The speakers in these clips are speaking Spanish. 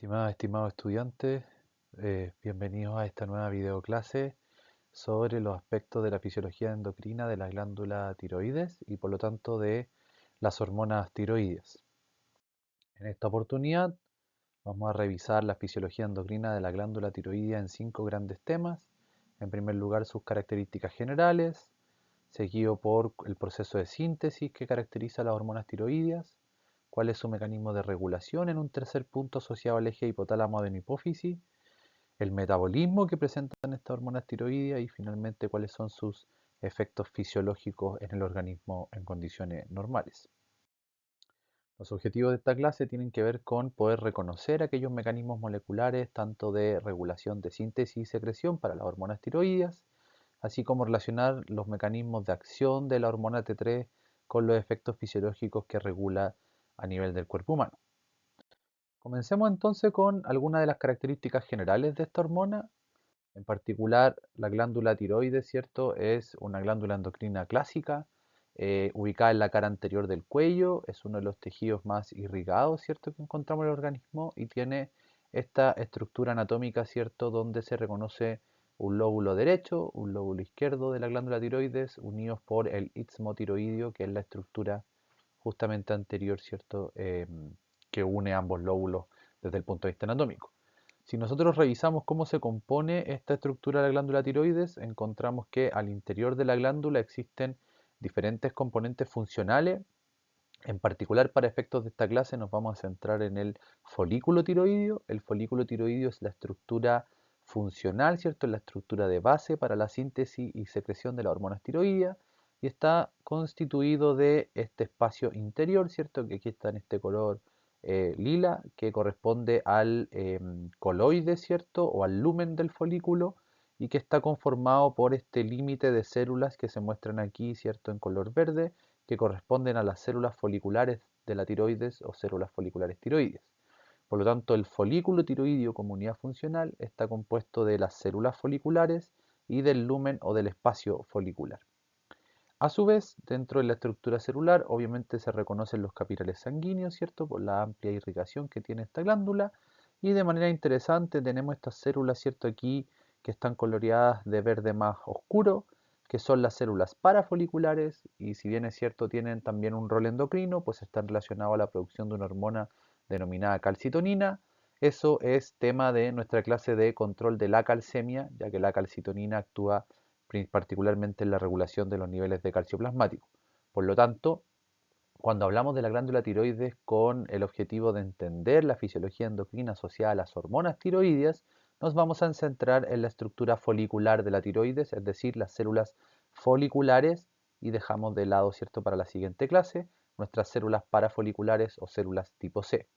Estimados estudiantes, bienvenidos a esta nueva videoclase sobre los aspectos de la fisiología endocrina de la glándula tiroides y por lo tanto de las hormonas tiroides. En esta oportunidad vamos a revisar la fisiología endocrina de la glándula tiroidea en 5 grandes temas. En primer lugar, sus características generales, seguido por el proceso de síntesis que caracteriza las hormonas tiroideas, cuál es su mecanismo de regulación en un tercer punto asociado al eje hipotálamo-adeno-hipófisis, el metabolismo que presentan estas hormonas tiroideas y finalmente cuáles son sus efectos fisiológicos en el organismo en condiciones normales. Los objetivos de esta clase tienen que ver con poder reconocer aquellos mecanismos moleculares tanto de regulación de síntesis y secreción para las hormonas tiroideas, así como relacionar los mecanismos de acción de la hormona T3 con los efectos fisiológicos que regula a nivel del cuerpo humano. Comencemos entonces con algunas de las características generales de esta hormona. En particular, la glándula tiroides, ¿cierto? Es una glándula endocrina clásica, ubicada en la cara anterior del cuello, es uno de los tejidos más irrigados, ¿cierto? Que encontramos en el organismo y tiene esta estructura anatómica, ¿cierto? Donde se reconoce un lóbulo derecho, un lóbulo izquierdo de la glándula tiroides, unidos por el istmo tiroideo, que es la estructura justamente anterior, ¿cierto? Que une ambos lóbulos desde el punto de vista anatómico. Si nosotros revisamos cómo se compone esta estructura de la glándula tiroides, encontramos que al interior de la glándula existen diferentes componentes funcionales. En particular, para efectos de esta clase, nos vamos a centrar en el folículo tiroideo. El folículo tiroideo es la estructura funcional, ¿cierto? Es la estructura de base para la síntesis y secreción de las hormonas tiroideas y está constituido de este espacio interior, ¿cierto? Que aquí está en este color lila, que corresponde al coloide, ¿cierto? O al lumen del folículo y que está conformado por este límite de células que se muestran aquí, ¿cierto? En color verde, que corresponden a las células foliculares de la tiroides o células foliculares tiroides. Por lo tanto, el folículo tiroideo como unidad funcional está compuesto de las células foliculares y del lumen o del espacio folicular. A su vez, dentro de la estructura celular, obviamente se reconocen los capilares sanguíneos, ¿cierto? Por la amplia irrigación que tiene esta glándula. Y de manera interesante tenemos estas células, ¿cierto? Aquí que están coloreadas de verde más oscuro, que son las células parafoliculares, y si bien es cierto tienen también un rol endocrino, pues están relacionados a la producción de una hormona denominada calcitonina. Eso es tema de nuestra clase de control de la calcemia, ya que la calcitonina actúa particularmente en la regulación de los niveles de calcio plasmático. Por lo tanto, cuando hablamos de la glándula tiroides con el objetivo de entender la fisiología endocrina asociada a las hormonas tiroideas, nos vamos a centrar en la estructura folicular de la tiroides, es decir, las células foliculares, y dejamos de lado, ¿cierto?, para la siguiente clase, nuestras células parafoliculares o células tipo C.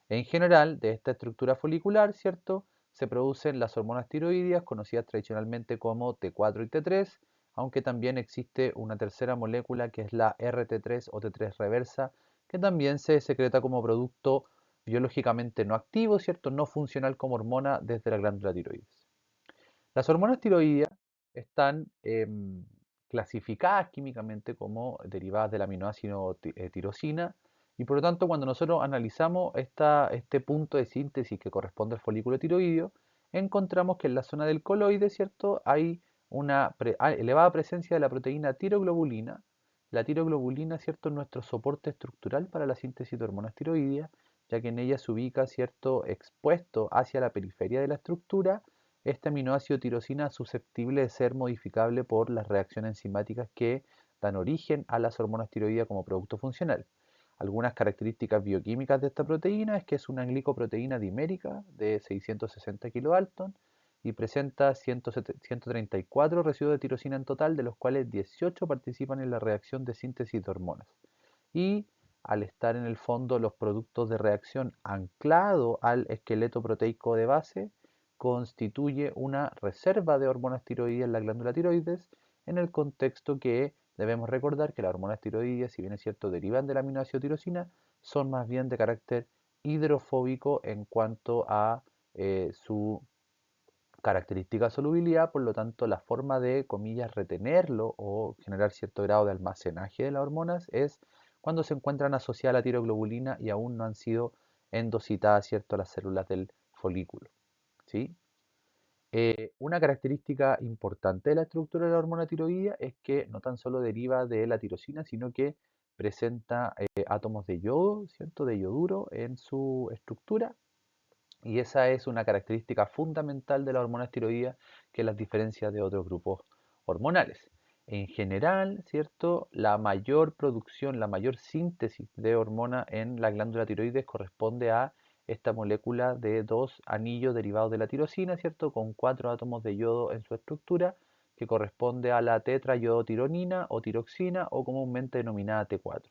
En general, de esta estructura folicular, ¿cierto?, se producen las hormonas tiroideas, conocidas tradicionalmente como T4 y T3, aunque también existe una tercera molécula que es la RT3 o T3 reversa, que también se secreta como producto biológicamente no activo, ¿cierto?, no funcional como hormona desde la glándula tiroides. Las hormonas tiroideas están clasificadas químicamente como derivadas del aminoácido tirosina y por lo tanto cuando nosotros analizamos este punto de síntesis que corresponde al folículo tiroideo, encontramos que en la zona del coloide, ¿cierto?, hay una elevada presencia de la proteína tiroglobulina. La tiroglobulina, ¿cierto?, es nuestro soporte estructural para la síntesis de hormonas tiroideas, ya que en ella se ubica, ¿cierto?, expuesto hacia la periferia de la estructura este aminoácido tirosina susceptible de ser modificable por las reacciones enzimáticas que dan origen a las hormonas tiroideas como producto funcional. Algunas características bioquímicas de esta proteína es que es una glicoproteína dimérica de 660 kilodalton y presenta 134 residuos de tirosina en total, de los cuales 18 participan en la reacción de síntesis de hormonas. Y al estar en el fondo los productos de reacción anclado al esqueleto proteico de base, constituye una reserva de hormonas tiroideas en la glándula tiroides, en el contexto que debemos recordar que las hormonas tiroideas, si bien es cierto, derivan del aminoácido tirosina, son más bien de carácter hidrofóbico en cuanto a su característica solubilidad, por lo tanto la forma de, comillas, retenerlo o generar cierto grado de almacenaje de las hormonas es cuando se encuentran asociadas a la tiroglobulina y aún no han sido endocitadas, ¿cierto?, a las células del folículo, ¿sí? Una característica importante de la estructura de la hormona tiroidea es que no tan solo deriva de la tirosina, sino que presenta átomos de yodo, ¿cierto?, de yoduro en su estructura, y esa es una característica fundamental de la hormona tiroidea que las diferencia de otros grupos hormonales. En general, ¿cierto?, la mayor producción, la mayor síntesis de hormona en la glándula tiroides corresponde a esta molécula de dos anillos derivados de la tirosina, ¿cierto?, con 4 átomos de yodo en su estructura, que corresponde a la tetrayodotironina o tiroxina, o comúnmente denominada T4.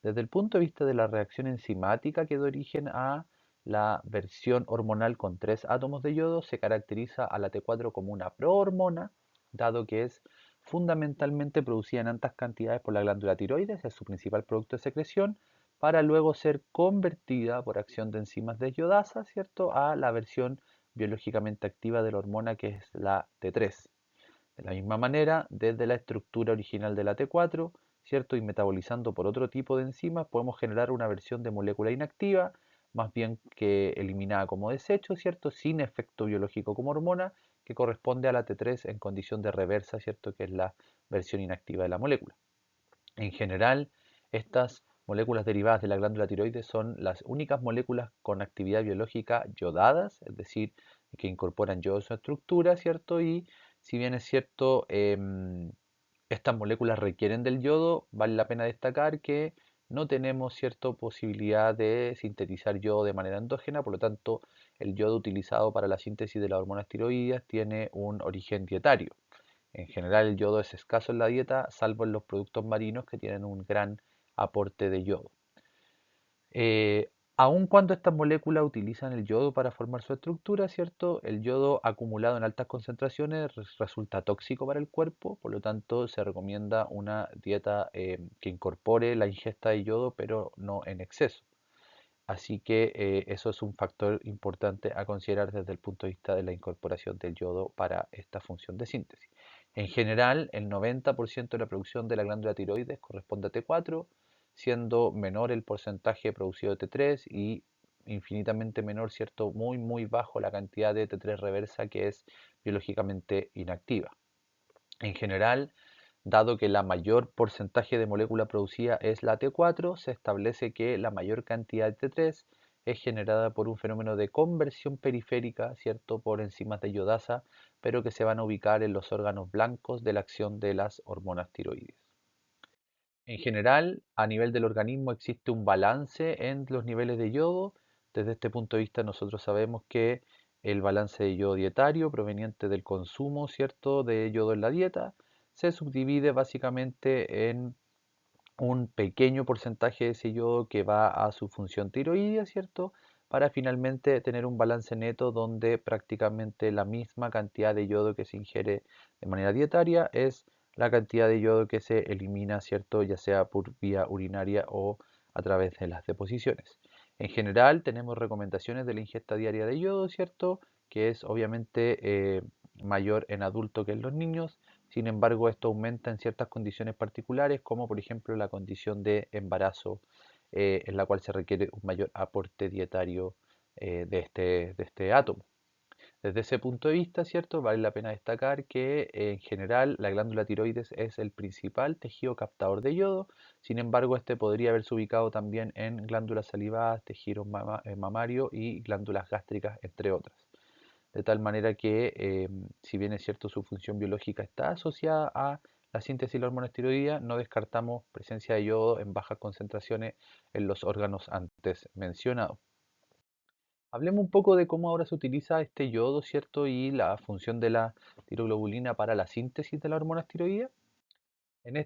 Desde el punto de vista de la reacción enzimática que da origen a la versión hormonal con 3 átomos de yodo, se caracteriza a la T4 como una prohormona, dado que es fundamentalmente producida en altas cantidades por la glándula tiroides, es su principal producto de secreción, para luego ser convertida por acción de enzimas desyodasas, ¿cierto?, a la versión biológicamente activa de la hormona, que es la T3. De la misma manera, desde la estructura original de la T4, ¿cierto?, y metabolizando por otro tipo de enzimas, podemos generar una versión de molécula inactiva, más bien que eliminada como desecho, ¿cierto?, sin efecto biológico como hormona, que corresponde a la T3 en condición de reversa, ¿cierto?, que es la versión inactiva de la molécula. En general, estas moléculas derivadas de la glándula tiroides son las únicas moléculas con actividad biológica yodadas, es decir, que incorporan yodo en su estructura, ¿cierto? Y si bien es cierto, estas moléculas requieren del yodo, vale la pena destacar que no tenemos cierta posibilidad de sintetizar yodo de manera endógena, por lo tanto, el yodo utilizado para la síntesis de las hormonas tiroideas tiene un origen dietario. En general, el yodo es escaso en la dieta, salvo en los productos marinos que tienen un gran aporte de yodo. Aun cuando estas moléculas utilizan el yodo para formar su estructura, ¿cierto? El yodo acumulado en altas concentraciones resulta tóxico para el cuerpo, por lo tanto se recomienda una dieta que incorpore la ingesta de yodo, pero no en exceso. Así que eso es un factor importante a considerar desde el punto de vista de la incorporación del yodo para esta función de síntesis. En general, el 90% de la producción de la glándula tiroides corresponde a T4, siendo menor el porcentaje producido de T3 y infinitamente menor, ¿cierto?, muy bajo la cantidad de T3 reversa, que es biológicamente inactiva. En general, dado que la mayor porcentaje de molécula producida es la T4, se establece que la mayor cantidad de T3 es generada por un fenómeno de conversión periférica, ¿cierto?, por enzimas de iodasa, pero que se van a ubicar en los órganos blancos de la acción de las hormonas tiroides. En general, a nivel del organismo existe un balance en los niveles de yodo. Desde este punto de vista, nosotros sabemos que el balance de yodo dietario proveniente del consumo, ¿cierto?, de yodo en la dieta se subdivide básicamente en un pequeño porcentaje de ese yodo que va a su función tiroidea, ¿cierto?, para finalmente tener un balance neto donde prácticamente la misma cantidad de yodo que se ingiere de manera dietaria es la cantidad de yodo que se elimina, ¿cierto?, ya sea por vía urinaria o a través de las deposiciones. En general tenemos recomendaciones de la ingesta diaria de yodo, ¿cierto?, que es obviamente mayor en adultos que en los niños. Sin embargo, esto aumenta en ciertas condiciones particulares, como por ejemplo la condición de embarazo, en la cual se requiere un mayor aporte dietario de este átomo. Desde ese punto de vista, ¿cierto?, vale la pena destacar que en general la glándula tiroides es el principal tejido captador de yodo. Sin embargo, este podría haberse ubicado también en glándulas salivadas, tejido mamario y glándulas gástricas, entre otras. De tal manera que, si bien es cierto su función biológica está asociada a la síntesis de la hormona tiroidea, no descartamos presencia de yodo en bajas concentraciones en los órganos antes mencionados. Hablemos un poco de cómo ahora se utiliza este yodo, ¿cierto? Y la función de la tiroglobulina para la síntesis de la hormona tiroidea. En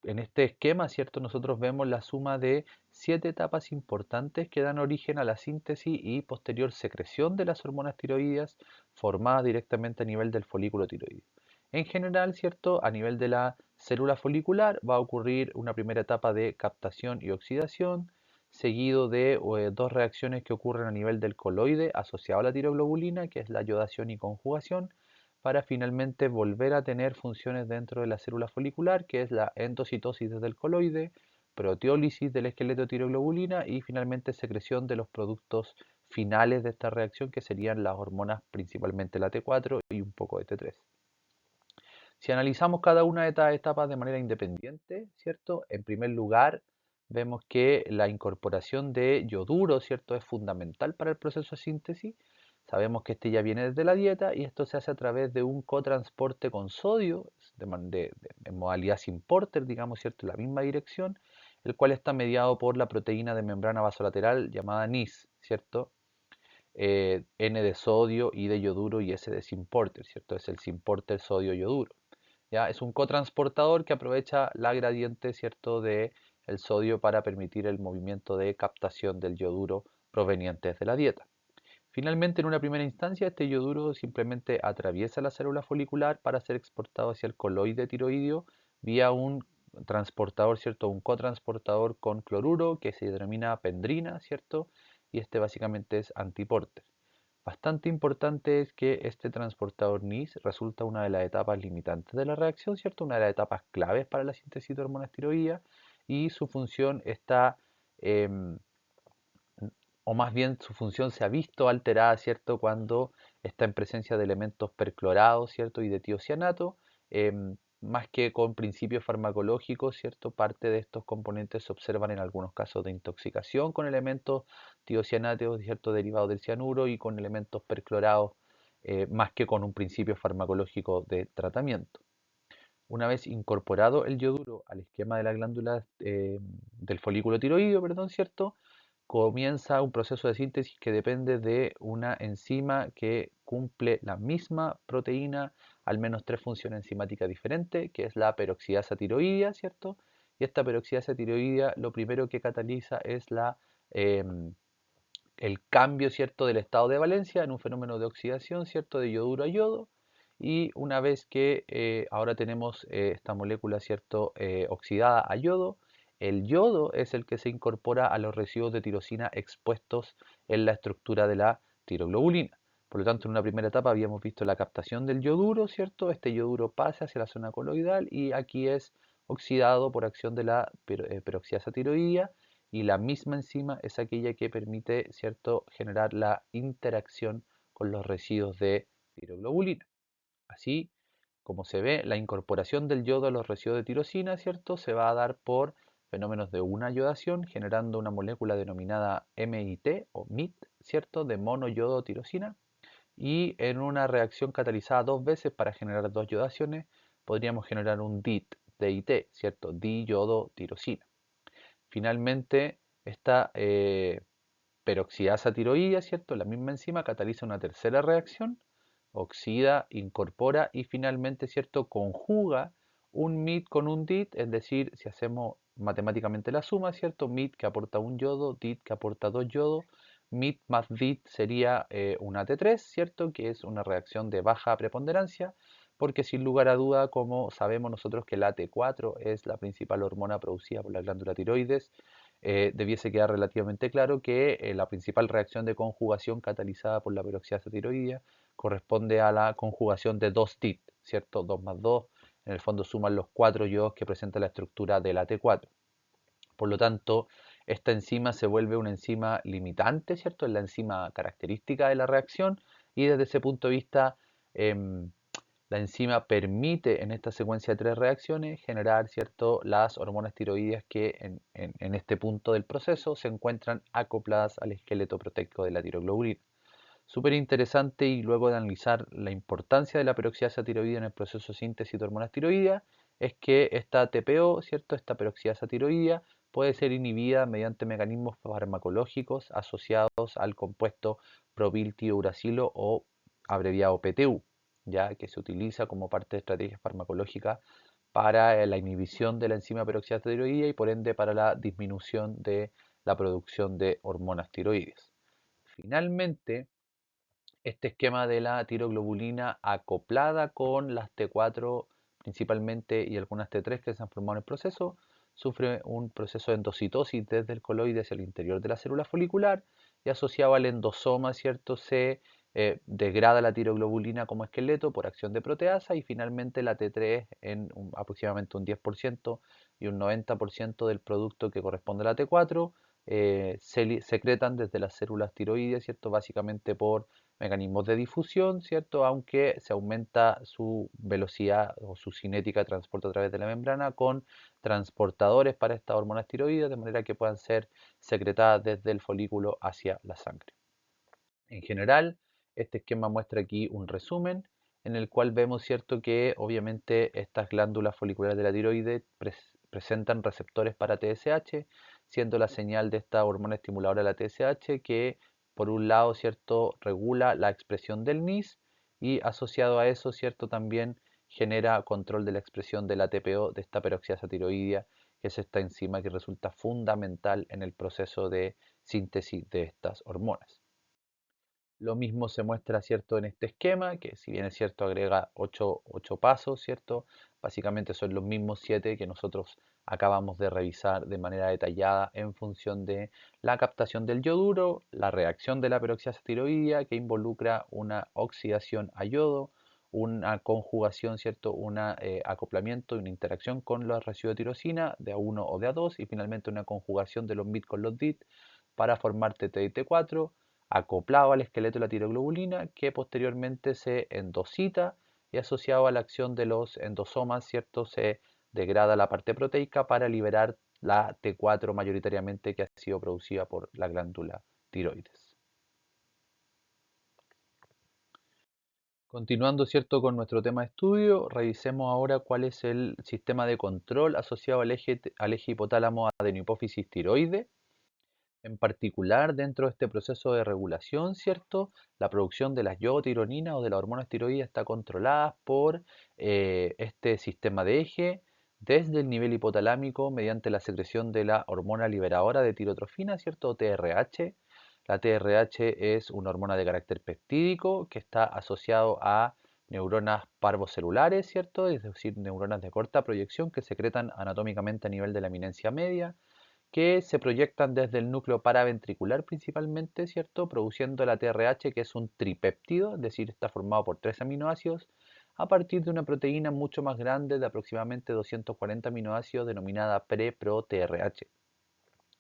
en este esquema, ¿cierto? Nosotros vemos la suma de 7 etapas importantes que dan origen a la síntesis y posterior secreción de las hormonas tiroideas formadas directamente a nivel del folículo tiroideo. En general, ¿cierto? A nivel de la célula folicular va a ocurrir una primera etapa de captación y oxidación, seguido de dos reacciones que ocurren a nivel del coloide asociado a la tiroglobulina, que es la iodación y conjugación, para finalmente volver a tener funciones dentro de la célula folicular, que es la endocitosis desde el coloide, proteólisis del esqueleto de tiroglobulina y finalmente secreción de los productos finales de esta reacción, que serían las hormonas, principalmente la T4 y un poco de T3. Si analizamos cada una de estas etapas de manera independiente, ¿cierto? En primer lugar, vemos que la incorporación de yoduro, ¿cierto?, es fundamental para el proceso de síntesis. Sabemos que este ya viene desde la dieta y esto se hace a través de un cotransporte con sodio en modalidad syn-porter, digamos, ¿cierto?, en la misma dirección, el cual está mediado por la proteína de membrana vasolateral llamada NIS, ¿cierto? N de sodio, I de yoduro y S de syn-porter, ¿cierto? Es el syn-porter sodio-yoduro. ¿Ya? Es un cotransportador que aprovecha la gradiente, ¿cierto?, de el sodio para permitir el movimiento de captación del yoduro proveniente de la dieta. Finalmente, en una primera instancia, este yoduro simplemente atraviesa la célula folicular para ser exportado hacia el coloide tiroideo vía un transportador, ¿cierto?, un cotransportador con cloruro que se denomina pendrina, ¿cierto? Y este básicamente es antiporter. Bastante importante es que este transportador NIS resulta una de las etapas limitantes de la reacción, ¿cierto? Una de las etapas claves para la síntesis de hormonas tiroideas, y su función está, em, o más bien su función se ha visto alterada, ¿cierto?, cuando está en presencia de elementos perclorados, ¿cierto?, y de tiocianato. Más que con principios farmacológicos, ¿cierto?, parte de estos componentes se observan en algunos casos de intoxicación con elementos tiocianatos, ¿cierto?, derivados del cianuro, y con elementos perclorados, más que con un principio farmacológico de tratamiento. Una vez incorporado el yoduro al esquema de la glándula del folículo tiroideo, perdón, ¿cierto?, comienza un proceso de síntesis que depende de una enzima que cumple la misma proteína, al menos tres funciones enzimáticas diferentes, que es la peroxidasa tiroidea, ¿cierto? Y esta peroxidasa tiroidea lo primero que cataliza es em, el cambio, ¿cierto?, del estado de valencia en un fenómeno de oxidación, ¿cierto?, de yoduro a yodo. Y una vez que ahora tenemos esta molécula, ¿cierto?, oxidada a yodo, el yodo es el que se incorpora a los residuos de tirosina expuestos en la estructura de la tiroglobulina. Por lo tanto, en una primera etapa habíamos visto la captación del yoduro, ¿cierto? Este yoduro pasa hacia la zona coloidal y aquí es oxidado por acción de la peroxidasa tiroidea, y la misma enzima es aquella que permite, ¿cierto?, generar la interacción con los residuos de tiroglobulina. Así como se ve, la incorporación del yodo a los residuos de tirosina, ¿cierto?, se va a dar por fenómenos de una yodación, generando una molécula denominada MIT o MIT, ¿cierto?, de monoyodotirosina, y en una reacción catalizada dos veces para generar dos yodaciones, podríamos generar un DIT, ¿cierto?, diyodotirosina. Finalmente, esta peroxidasa tiroidea, ¿cierto?, la misma enzima cataliza una tercera reacción, oxida, incorpora y finalmente, ¿cierto?, conjuga un MIT con un DIT, es decir, si hacemos matemáticamente la suma, ¿cierto?, MIT que aporta un yodo, DIT que aporta dos yodos, MIT más DIT sería una T3, ¿cierto?, que es una reacción de baja preponderancia, porque sin lugar a duda, como sabemos nosotros que la T4 es la principal hormona producida por la glándula tiroides, debiese quedar relativamente claro que la principal reacción de conjugación catalizada por la peroxidasa tiroidea corresponde a la conjugación de dos DIT, ¿cierto? 2 más 2, en el fondo suman los 4 yodos que presenta la estructura de la T4. Por lo tanto, esta enzima se vuelve una enzima limitante, ¿cierto? Es la enzima característica de la reacción, y desde ese punto de vista, em, la enzima permite en esta secuencia de tres reacciones generar, ¿cierto?, las hormonas tiroideas que en este punto del proceso se encuentran acopladas al esqueleto proteico de la tiroglobulina. Súper interesante, y luego de analizar la importancia de la peroxidasa tiroidea en el proceso de síntesis de hormonas tiroideas, es que esta TPO, ¿cierto?, esta peroxidasa tiroidea, puede ser inhibida mediante mecanismos farmacológicos asociados al compuesto propiltiouracilo, o abreviado PTU, ya que se utiliza como parte de estrategias farmacológicas para la inhibición de la enzima peroxidasa tiroidea y por ende para la disminución de la producción de hormonas tiroides. Finalmente, este esquema de la tiroglobulina acoplada con las T4 principalmente y algunas T3 que se han formado en el proceso, sufre un proceso de endocitosis desde el coloide hacia el interior de la célula folicular, y asociado al endosoma, ¿cierto?, se degrada la tiroglobulina como esqueleto por acción de proteasa, y finalmente la T3 en aproximadamente un 10% y un 90% del producto que corresponde a la T4 se secretan desde las células tiroides, ¿cierto? Básicamente por mecanismos de difusión, ¿cierto? Aunque se aumenta su velocidad o su cinética de transporte a través de la membrana con transportadores para estas hormonas tiroides, de manera que puedan ser secretadas desde el folículo hacia la sangre. En general, este esquema muestra aquí un resumen en el cual vemos, ¿cierto?, que obviamente estas glándulas foliculares de la tiroides presentan receptores para TSH, siendo la señal de esta hormona estimuladora de la TSH que, por un lado, ¿cierto?, regula la expresión del NIS y asociado a eso, ¿cierto?, también genera control de la expresión de la TPO, de esta peroxidasa tiroidea, que es esta enzima que resulta fundamental en el proceso de síntesis de estas hormonas. Lo mismo se muestra, ¿cierto?, en este esquema, que si bien es cierto agrega 8 pasos, ¿cierto? Básicamente son los mismos 7 que nosotros acabamos de revisar de manera detallada en función de la captación del yoduro, la reacción de la peroxidasa tiroidea que involucra una oxidación a yodo, una conjugación, ¿cierto?, un acoplamiento y una interacción con los residuos de tirosina de A1 o de A2 y finalmente una conjugación de los MIT con los DIT para formar TT y T4 acoplado al esqueleto de la tiroglobulina que posteriormente se endocita y asociado a la acción de los endosomas, ¿cierto? Se degrada la parte proteica para liberar la T4 mayoritariamente que ha sido producida por la glándula tiroides. Continuando, ¿cierto?, con nuestro tema de estudio, revisemos ahora cuál es el sistema de control asociado al eje hipotálamo adenohipófisis tiroide. En particular, dentro de este proceso de regulación, ¿cierto? La producción de las yodotironinas o de las hormonas tiroides está controlada por este sistema de eje desde el nivel hipotalámico mediante la secreción de la hormona liberadora de tirotrofina, ¿cierto? O TRH. La TRH es una hormona de carácter peptídico que está asociado a neuronas parvocelulares, ¿cierto? Es decir, neuronas de corta proyección que secretan anatómicamente a nivel de la eminencia media que se proyectan desde el núcleo paraventricular principalmente, ¿cierto? Produciendo la TRH, que es un tripéptido, es decir, está formado por 3 aminoácidos, a partir de una proteína mucho más grande de aproximadamente 240 aminoácidos denominada pre-pro-TRH.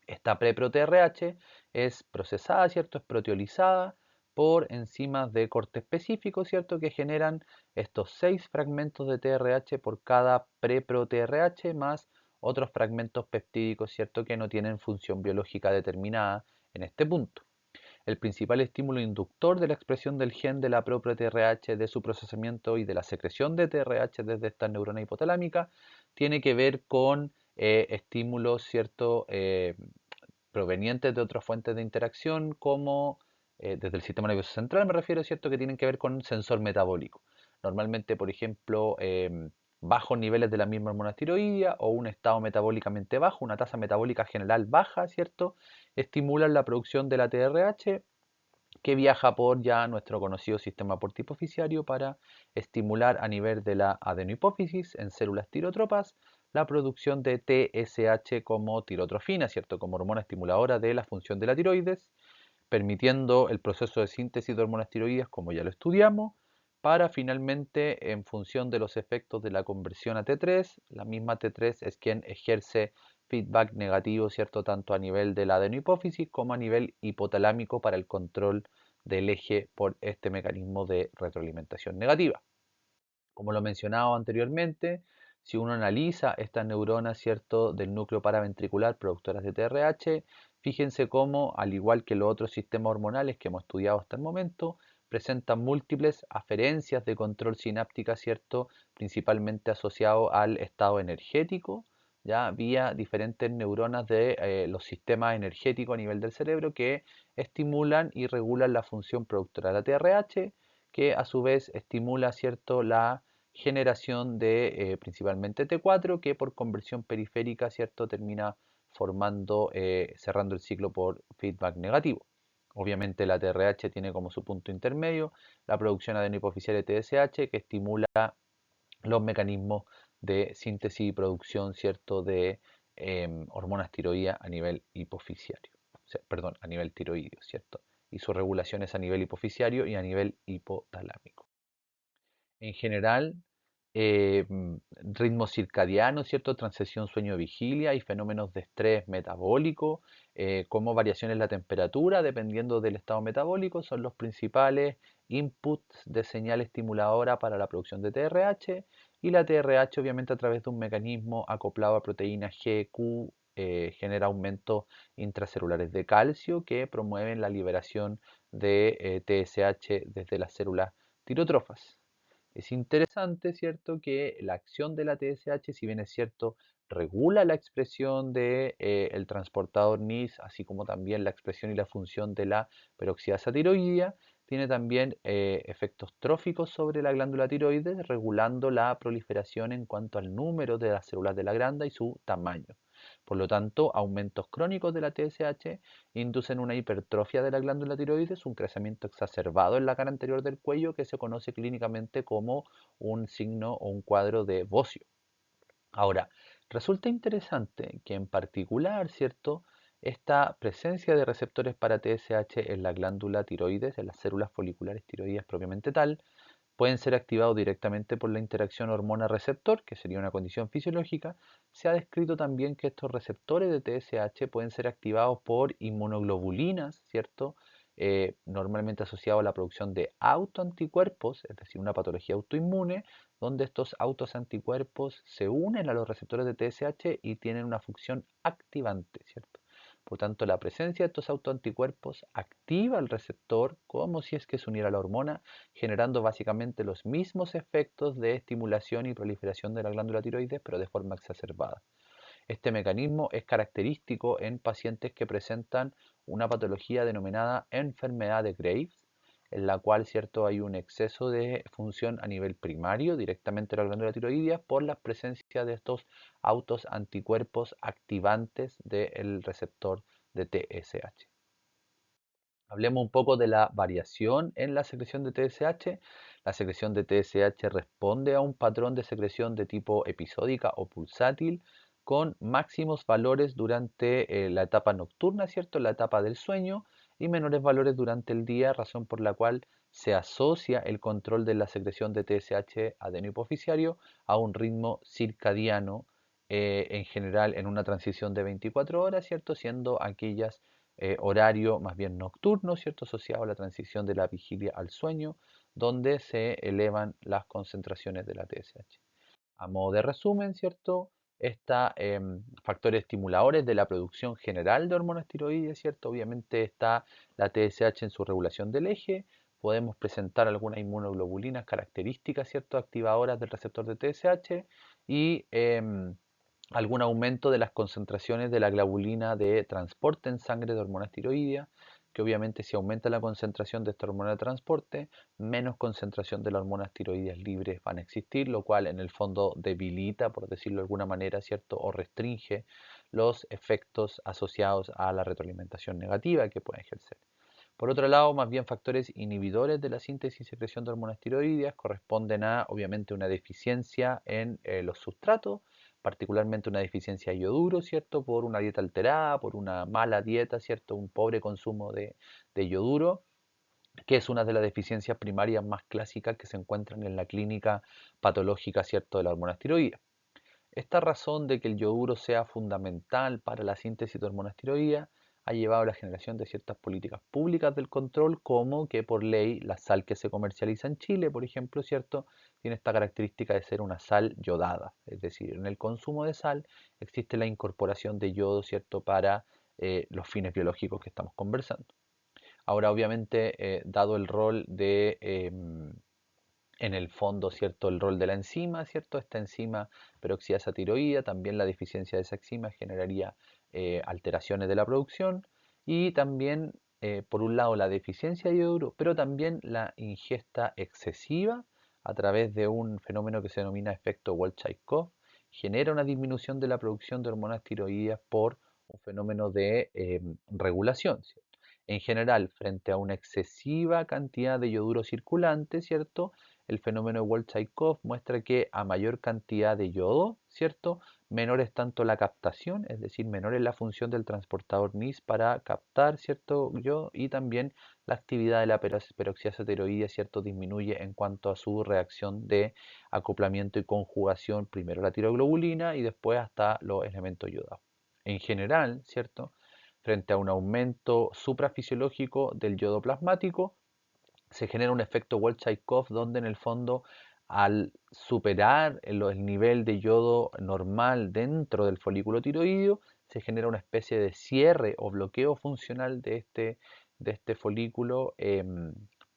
Esta pre-pro-TRH es procesada, ¿cierto? Es proteolizada por enzimas de corte específico, ¿cierto? Que generan estos 6 fragmentos de TRH por cada pre-pro-TRH más otros fragmentos peptídicos, ¿cierto? Que no tienen función biológica determinada en este punto. El principal estímulo inductor de la expresión del gen de la propia TRH, de su procesamiento y de la secreción de TRH desde esta neurona hipotalámica, tiene que ver con estímulos, ¿cierto? Provenientes de otras fuentes de interacción como desde el sistema nervioso central me refiero, ¿cierto? Que tienen que ver con sensor metabólico. Normalmente, por ejemplo, bajos niveles de la misma hormona tiroidea o un estado metabólicamente bajo, una tasa metabólica general baja, ¿cierto? Estimulan la producción de la TRH que viaja por ya nuestro conocido sistema portipoficiario para estimular a nivel de la adenohipófisis en células tirotropas la producción de TSH como tirotrofina, ¿cierto? Como hormona estimuladora de la función de la tiroides, permitiendo el proceso de síntesis de hormonas tiroides, como ya lo estudiamos, para finalmente, en función de los efectos de la conversión a T3, la misma T3 es quien ejerce feedback negativo, ¿cierto? Tanto a nivel de la adenohipófisis como a nivel hipotalámico para el control del eje por este mecanismo de retroalimentación negativa. Como lo mencionaba anteriormente, si uno analiza estas neuronas, ¿cierto?, del núcleo paraventricular productoras de TRH, fíjense cómo, al igual que los otros sistemas hormonales que hemos estudiado hasta el momento, presentan múltiples aferencias de control sináptica, ¿cierto?, principalmente asociado al estado energético, ya vía diferentes neuronas de los sistemas energéticos a nivel del cerebro que estimulan y regulan la función productora de la TRH, que a su vez estimula, ¿cierto?, la generación de principalmente T4 que por conversión periférica, ¿cierto?, termina formando, cerrando el ciclo por feedback negativo. Obviamente la TRH tiene como su punto intermedio la producción adenohipoficial de TSH que estimula los mecanismos de síntesis y producción, ¿cierto?, de hormonas tiroideas a nivel hipoficiario, o sea, perdón, a nivel tiroideo, ¿cierto? Y su regulación es a nivel hipoficiario y a nivel hipotalámico. En general, eh, mm, ritmo circadiano, ¿cierto? Transición sueño-vigilia y fenómenos de estrés metabólico, como variaciones en la temperatura, dependiendo del estado metabólico, son los principales inputs de señal estimuladora para la producción de TRH, y la TRH obviamente a través de un mecanismo acoplado a proteína GQ genera aumentos intracelulares de calcio que promueven la liberación de TSH desde las células tirotrofas. Es interesante, ¿cierto?, que la acción de la TSH, si bien es cierto, regula la expresión de, el transportador NIS, así como también la expresión y la función de la peroxidasa tiroidea, tiene también efectos tróficos sobre la glándula tiroides, regulando la proliferación en cuanto al número de las células de la glándula y su tamaño. Por lo tanto, aumentos crónicos de la TSH inducen una hipertrofia de la glándula tiroides, un crecimiento exacerbado en la cara anterior del cuello que se conoce clínicamente como un signo o un cuadro de bocio. Ahora, resulta interesante que en particular, ¿cierto? Esta presencia de receptores para TSH en la glándula tiroides, en las células foliculares tiroides propiamente tal, pueden ser activados directamente por la interacción hormona-receptor, que sería una condición fisiológica. Se ha descrito también que estos receptores de TSH pueden ser activados por inmunoglobulinas, ¿cierto? Normalmente asociados a la producción de autoanticuerpos, es decir, una patología autoinmune, donde estos autoanticuerpos se unen a los receptores de TSH y tienen una función activante, ¿cierto? Por tanto, la presencia de estos autoanticuerpos activa el receptor como si es que se uniera a la hormona, generando básicamente los mismos efectos de estimulación y proliferación de la glándula tiroides, pero de forma exacerbada. Este mecanismo es característico en pacientes que presentan una patología denominada enfermedad de Graves, en la cual, cierto, hay un exceso de función a nivel primario directamente de la glándula tiroidea por la presencia de estos autos anticuerpos activantes del receptor de TSH. Hablemos un poco de la variación en la secreción de TSH. La secreción de TSH responde a un patrón de secreción de tipo episódica o pulsátil con máximos valores durante la etapa nocturna, ¿cierto? La etapa del sueño, y menores valores durante el día, razón por la cual se asocia el control de la secreción de TSH adenohipoficiario a un ritmo circadiano, en general en una transición de 24 horas, ¿cierto? Siendo aquellas horario más bien nocturno, ¿cierto? Asociado a la transición de la vigilia al sueño, donde se elevan las concentraciones de la TSH. A modo de resumen, ¿cierto? Está factores estimuladores de la producción general de hormonas tiroides, ¿cierto? Obviamente está la TSH en su regulación del eje. Podemos presentar algunas inmunoglobulinas características, ¿cierto? Activadoras del receptor de TSH y algún aumento de las concentraciones de la globulina de transporte en sangre de hormonas tiroideas, que obviamente si aumenta la concentración de esta hormona de transporte, menos concentración de las hormonas tiroideas libres van a existir, lo cual en el fondo debilita, por decirlo de alguna manera, ¿cierto? O restringe los efectos asociados a la retroalimentación negativa que puede ejercer. Por otro lado, más bien factores inhibidores de la síntesis y secreción de hormonas tiroideas corresponden a, obviamente, una deficiencia en los sustratos, particularmente una deficiencia de yoduro, ¿cierto? Por una dieta alterada, por una mala dieta, ¿cierto? Un pobre consumo de yoduro, que es una de las deficiencias primarias más clásicas que se encuentran en la clínica patológica, ¿cierto?, de las hormonas tiroideas. Esta razón de que el yoduro sea fundamental para la síntesis de hormonas tiroideas ha llevado a la generación de ciertas políticas públicas del control, como que por ley la sal que se comercializa en Chile, por ejemplo, ¿cierto?, tiene esta característica de ser una sal yodada. Es decir, en el consumo de sal existe la incorporación de yodo, ¿cierto?, para los fines biológicos que estamos conversando. Ahora, obviamente, dado el rol de en el fondo, ¿cierto? El rol de la enzima, ¿cierto? Esta enzima peroxidasa tiroidea, también la deficiencia de esa enzima generaría alteraciones de la producción, y también, por un lado, la deficiencia de yoduro, pero también la ingesta excesiva a través de un fenómeno que se denomina efecto Wolff-Chaikoff, genera una disminución de la producción de hormonas tiroideas por un fenómeno de regulación, ¿cierto? En general, frente a una excesiva cantidad de yoduro circulante, ¿cierto? El fenómeno de Wolff-Chaikoff muestra que a mayor cantidad de yodo, ¿cierto?, menor es tanto la captación, es decir, menor es la función del transportador NIS para captar, ¿cierto? Yodo, y también la actividad de la peroxidasa tiroidea, ¿cierto? Disminuye en cuanto a su reacción de acoplamiento y conjugación, primero la tiroglobulina y después hasta los elementos yodados. En general, ¿cierto? Frente a un aumento suprafisiológico del yodo plasmático, se genera un efecto Wolff-Chaikoff donde en el fondo al superar el nivel de yodo normal dentro del folículo tiroideo, se genera una especie de cierre o bloqueo funcional de este folículo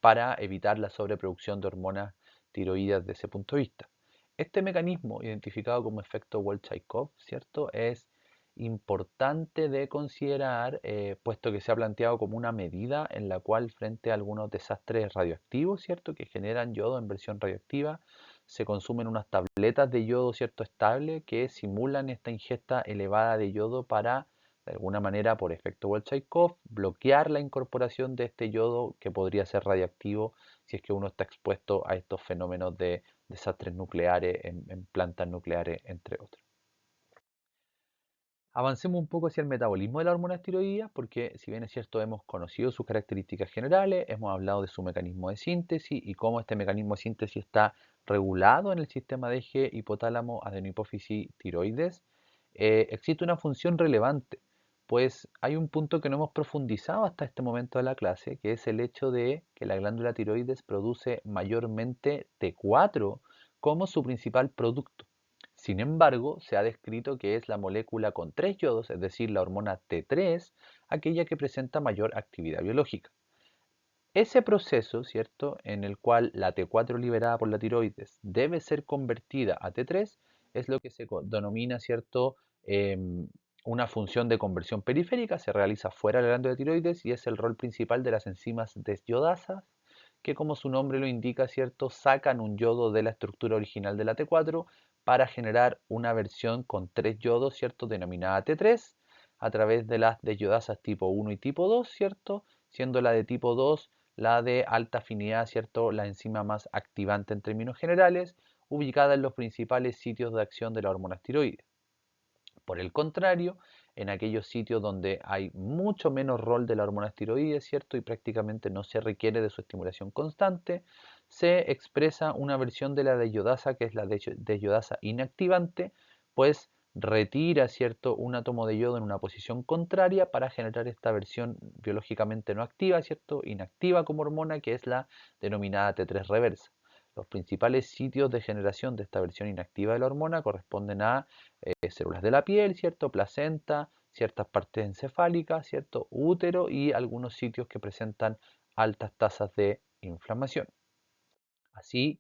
para evitar la sobreproducción de hormonas tiroideas desde ese punto de vista. Este mecanismo, identificado como efecto Wolff-Chaikoff, ¿cierto? Es importante de considerar, puesto que se ha planteado como una medida en la cual frente a algunos desastres radioactivos, ¿cierto? Que generan yodo en versión radioactiva, se consumen unas tabletas de yodo, ¿cierto? Estable que simulan esta ingesta elevada de yodo para, de alguna manera, por efecto Wolff-Chaikoff, bloquear la incorporación de este yodo que podría ser radioactivo si es que uno está expuesto a estos fenómenos de desastres nucleares en plantas nucleares, entre otros. Avancemos un poco hacia el metabolismo de la hormona tiroidea, porque si bien es cierto hemos conocido sus características generales, hemos hablado de su mecanismo de síntesis y cómo este mecanismo de síntesis está regulado en el sistema de eje hipotálamo adenohipófisis tiroides, existe una función relevante, pues hay un punto que no hemos profundizado hasta este momento de la clase, que es el hecho de que la glándula tiroides produce mayormente T4 como su principal producto. Sin embargo, se ha descrito que es la molécula con 3 yodos, es decir, la hormona T3, aquella que presenta mayor actividad biológica. Ese proceso, ¿cierto?, en el cual la T4 liberada por la tiroides debe ser convertida a T3, es lo que se denomina, ¿cierto?, una función de conversión periférica, se realiza fuera de la glándula tiroides y es el rol principal de las enzimas desyodasas, que como su nombre lo indica, ¿cierto?, sacan un yodo de la estructura original de la T4 para generar una versión con 3 yodos, ¿cierto?, denominada T3, a través de las desyodasas tipo 1 y tipo 2, ¿cierto?, siendo la de tipo 2 la de alta afinidad, ¿cierto?, la enzima más activante en términos generales, ubicada en los principales sitios de acción de la hormona tiroides. Por el contrario, en aquellos sitios donde hay mucho menos rol de la hormona tiroides, ¿cierto? Y prácticamente no se requiere de su estimulación constante, se expresa una versión de la deyodasa que es la deyodasa inactivante, pues retira, ¿cierto?, un átomo de yodo en una posición contraria para generar esta versión biológicamente no activa, ¿cierto?, inactiva como hormona, que es la denominada T3 reversa. Los principales sitios de generación de esta versión inactiva de la hormona corresponden a células de la piel, ¿cierto?, placenta, ciertas partes encefálicas, ¿cierto?, útero y algunos sitios que presentan altas tasas de inflamación. Así,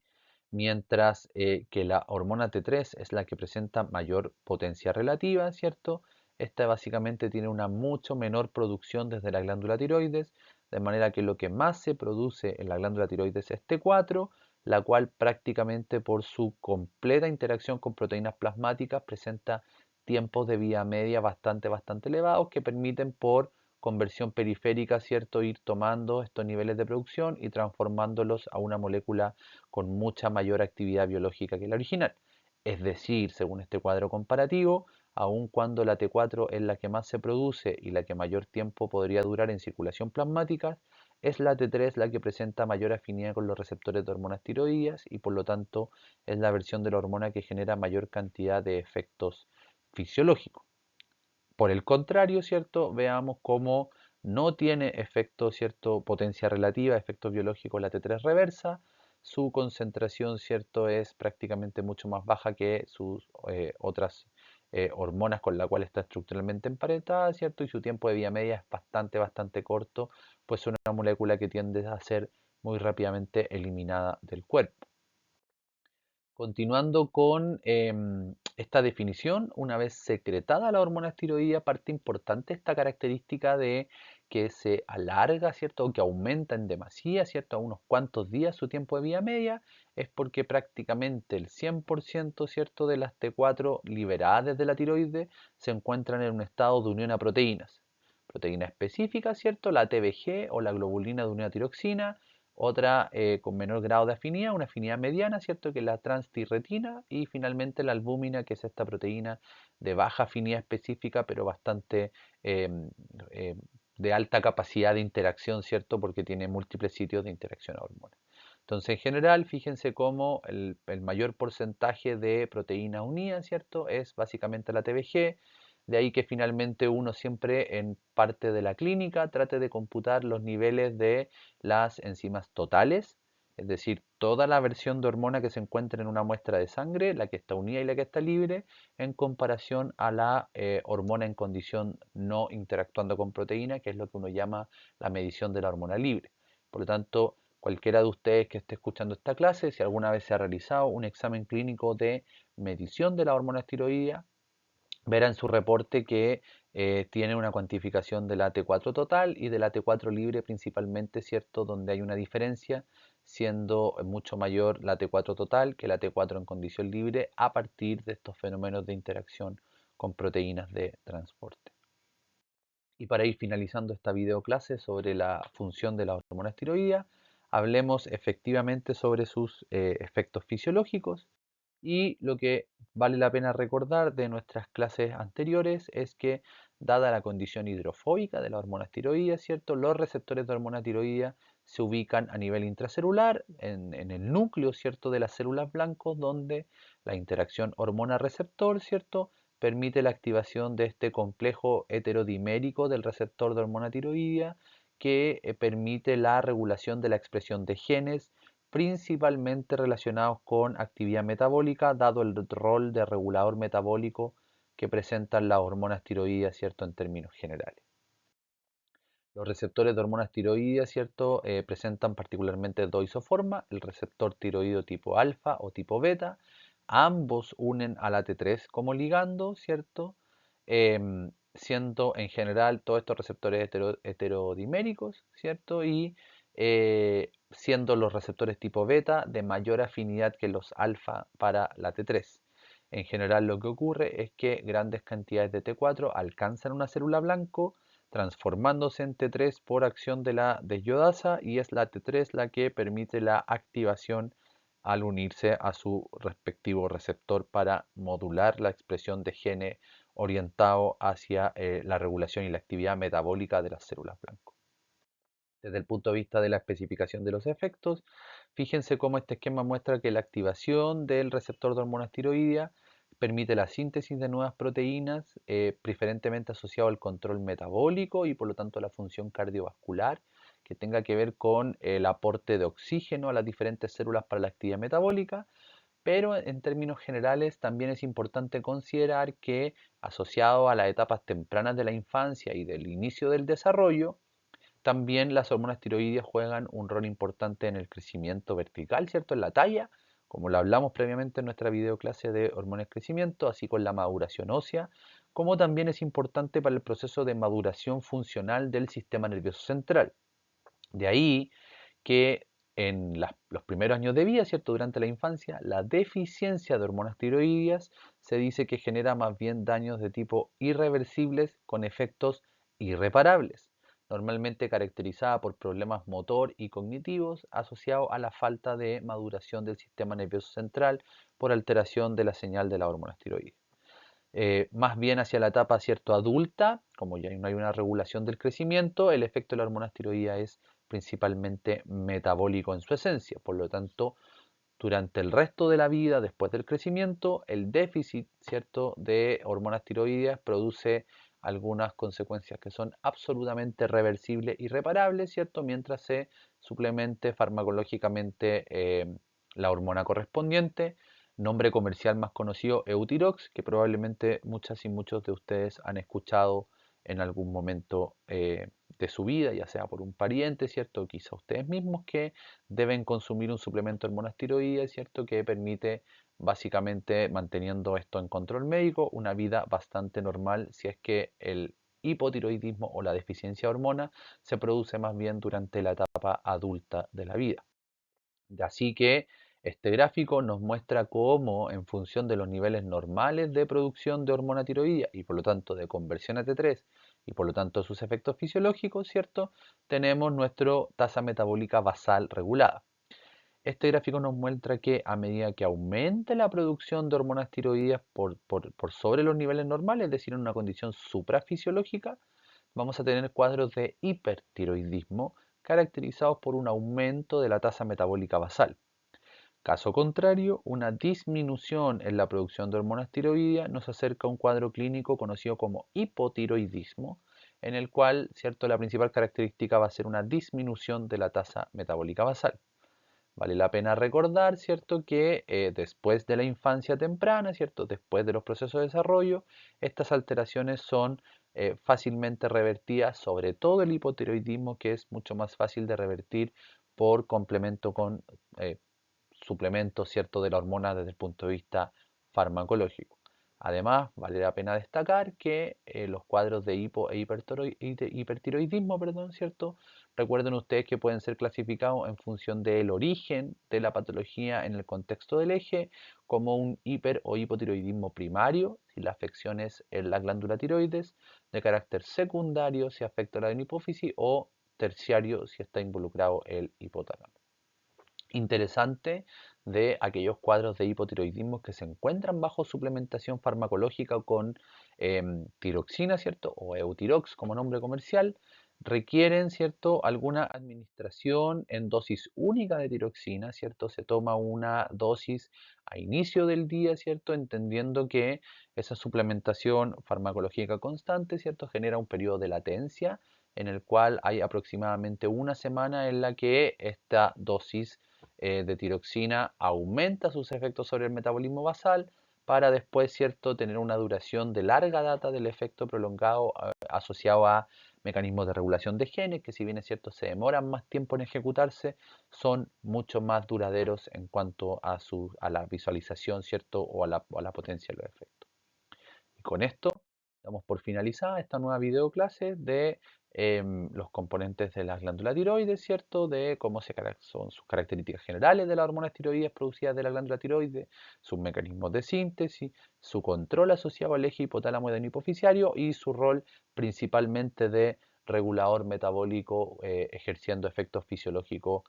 mientras que la hormona T3 es la que presenta mayor potencia relativa, ¿cierto? Esta básicamente tiene una mucho menor producción desde la glándula tiroides, de manera que lo que más se produce en la glándula tiroides es T4, la cual prácticamente por su completa interacción con proteínas plasmáticas presenta tiempos de vida media bastante elevados que permiten por conversión periférica, ¿cierto?, ir tomando estos niveles de producción y transformándolos a una molécula con mucha mayor actividad biológica que la original. Es decir, según este cuadro comparativo, aun cuando la T4 es la que más se produce y la que mayor tiempo podría durar en circulación plasmática, es la T3 la que presenta mayor afinidad con los receptores de hormonas tiroideas y por lo tanto es la versión de la hormona que genera mayor cantidad de efectos fisiológicos. Por el contrario, ¿cierto? Veamos cómo no tiene efecto, ¿cierto?, potencia relativa, efectos biológicos la T3 reversa. Su concentración, ¿cierto?, es prácticamente mucho más baja que sus otras hormonas con las cuales está estructuralmente emparentada, ¿cierto? Y su tiempo de vida media es bastante corto, pues es una molécula que tiende a ser muy rápidamente eliminada del cuerpo. Continuando con esta definición, una vez secretada la hormona tiroidea, parte importante esta característica de que se alarga, ¿cierto? O que aumenta en demasía, ¿cierto? A unos cuantos días su tiempo de vida media, es porque prácticamente el 100%, ¿cierto?, de las T4 liberadas desde la tiroides se encuentran en un estado de unión a proteínas. Proteína específica, ¿cierto? La TBG o la globulina de unión a tiroxina, otra con menor grado de afinidad, una afinidad mediana, ¿cierto? Que es la transtirretina, y finalmente la albúmina, que es esta proteína de baja afinidad específica, pero bastante em, em, de alta capacidad de interacción, ¿cierto? Porque tiene múltiples sitios de interacción a hormonas. Entonces, en general, fíjense cómo el mayor porcentaje de proteína unida, ¿cierto? Es básicamente la TBG. De ahí que finalmente uno siempre en parte de la clínica trate de computar los niveles de las enzimas totales, es decir, toda la versión de hormona que se encuentra en una muestra de sangre, la que está unida y la que está libre, en comparación a la hormona en condición no interactuando con proteína, que es lo que uno llama la medición de la hormona libre. Por lo tanto, cualquiera de ustedes que esté escuchando esta clase, si alguna vez se ha realizado un examen clínico de medición de la hormona esteroidea, verá en su reporte que tiene una cuantificación del AT4 total y del AT4 libre principalmente, ¿cierto? Donde hay una diferencia, siendo mucho mayor la AT4 total que la AT4 en condición libre a partir de estos fenómenos de interacción con proteínas de transporte. Y para ir finalizando esta videoclase sobre la función de la hormona esteroidea, hablemos efectivamente sobre sus efectos fisiológicos. Y lo que vale la pena recordar de nuestras clases anteriores es que, dada la condición hidrofóbica de la hormona tiroidea, ¿cierto? Los receptores de hormona tiroidea se ubican a nivel intracelular, en el núcleo, ¿cierto? De las células blancos, donde la interacción hormona-receptor, ¿cierto? Permite la activación de este complejo heterodimérico del receptor de hormona tiroidea, que permite la regulación de la expresión de genes principalmente relacionados con actividad metabólica, dado el rol de regulador metabólico que presentan las hormonas tiroideas, ¿cierto? En términos generales. Los receptores de hormonas tiroideas, ¿cierto? Presentan particularmente dos isoformas, el receptor tiroideo tipo alfa o tipo beta. Ambos unen a la T3 como ligando, ¿cierto? Siendo en general todos estos receptores heterodiméricos, ¿cierto? Y siendo los receptores tipo beta de mayor afinidad que los alfa para la T3. En general lo que ocurre es que grandes cantidades de T4 alcanzan una célula blanco, transformándose en T3 por acción de la desyodasa, y es la T3 la que permite la activación al unirse a su respectivo receptor para modular la expresión de genes orientado hacia la regulación y la actividad metabólica de las células blancas. Desde el punto de vista de la especificación de los efectos, fíjense cómo este esquema muestra que la activación del receptor de hormonas tiroideas permite la síntesis de nuevas proteínas, preferentemente asociado al control metabólico y por lo tanto la función cardiovascular, que tenga que ver con el aporte de oxígeno a las diferentes células para la actividad metabólica. Pero en términos generales también es importante considerar que, asociado a las etapas tempranas de la infancia y del inicio del desarrollo, también las hormonas tiroideas juegan un rol importante en el crecimiento vertical, ¿cierto? En la talla, como lo hablamos previamente en nuestra videoclase de hormonas de crecimiento, así con la maduración ósea, como también es importante para el proceso de maduración funcional del sistema nervioso central. De ahí que en los primeros años de vida, ¿cierto? Durante la infancia, la deficiencia de hormonas tiroideas se dice que genera más bien daños de tipo irreversibles con efectos irreparables, normalmente caracterizada por problemas motor y cognitivos asociados a la falta de maduración del sistema nervioso central por alteración de la señal de la hormona tiroides. Más bien hacia la etapa, cierto, adulta, como ya no hay una regulación del crecimiento, el efecto de la hormona tiroidea es principalmente metabólico en su esencia. Por lo tanto, durante el resto de la vida, después del crecimiento, el déficit, cierto, de hormonas tiroideas produce algunas consecuencias que son absolutamente reversibles y reparables, cierto, mientras se suplemente farmacológicamente la hormona correspondiente. Nombre comercial más conocido, Eutirox, que probablemente muchas y muchos de ustedes han escuchado en algún momento de su vida, ya sea por un pariente, ¿cierto? O quizá ustedes mismos, que deben consumir un suplemento de hormonas tiroides, ¿cierto? Que permite, básicamente, manteniendo esto en control médico, una vida bastante normal si es que el hipotiroidismo o la deficiencia de hormona se produce más bien durante la etapa adulta de la vida. Así que este gráfico nos muestra cómo, en función de los niveles normales de producción de hormona tiroidea y por lo tanto de conversión a T3 y por lo tanto sus efectos fisiológicos, ¿cierto? Tenemos nuestra tasa metabólica basal regulada. Este gráfico nos muestra que a medida que aumente la producción de hormonas tiroideas por sobre los niveles normales, es decir, en una condición suprafisiológica, vamos a tener cuadros de hipertiroidismo caracterizados por un aumento de la tasa metabólica basal. Caso contrario, una disminución en la producción de hormonas tiroideas nos acerca a un cuadro clínico conocido como hipotiroidismo, en el cual, ¿cierto?, la principal característica va a ser una disminución de la tasa metabólica basal. Vale la pena recordar, ¿cierto?, que después de la infancia temprana, ¿cierto?, después de los procesos de desarrollo, estas alteraciones son fácilmente revertidas, sobre todo el hipotiroidismo, que es mucho más fácil de revertir por complemento con eh, suplementos, ¿cierto?, de la hormona desde el punto de vista farmacológico. Además, vale la pena destacar que los cuadros de hipo e hipertiroidismo, perdón, ¿cierto? Recuerden ustedes que pueden ser clasificados en función del origen de la patología en el contexto del eje, como un hiper o hipotiroidismo primario, si la afección es en la glándula tiroides, de carácter secundario si afecta la hipófisis o terciario si está involucrado el hipotálamo. Interesante de aquellos cuadros de hipotiroidismo que se encuentran bajo suplementación farmacológica con tiroxina, ¿cierto? O Eutirox como nombre comercial, requieren, ¿cierto?, alguna administración en dosis única de tiroxina, ¿cierto? Se toma una dosis a inicio del día, ¿cierto? Entendiendo que esa suplementación farmacológica constante, ¿cierto?, genera un periodo de latencia en el cual hay aproximadamente una semana en la que esta dosis de tiroxina aumenta sus efectos sobre el metabolismo basal para después, ¿cierto?, tener una duración de larga data del efecto prolongado asociado a mecanismos de regulación de genes que, si bien es cierto se demoran más tiempo en ejecutarse, son mucho más duraderos en cuanto a la visualización, ¿cierto?, o a la potencia de los efectos. Y con esto damos por finalizada esta nueva videoclase de los componentes de la glándula tiroides, ¿cierto? De cómo son sus características generales de las hormonas tiroides producidas de la glándula tiroides, sus mecanismos de síntesis, su control asociado al eje hipotálamo hipoficiario y su rol principalmente de regulador metabólico, ejerciendo efectos fisiológicos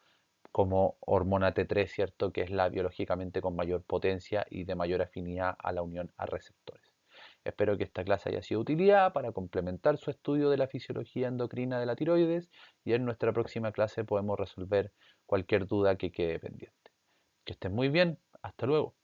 como hormona T3, ¿cierto? Que es la biológicamente con mayor potencia y de mayor afinidad a la unión a receptores. Espero que esta clase haya sido de utilidad para complementar su estudio de la fisiología endocrina de la tiroides y en nuestra próxima clase podemos resolver cualquier duda que quede pendiente. Que estén muy bien, hasta luego.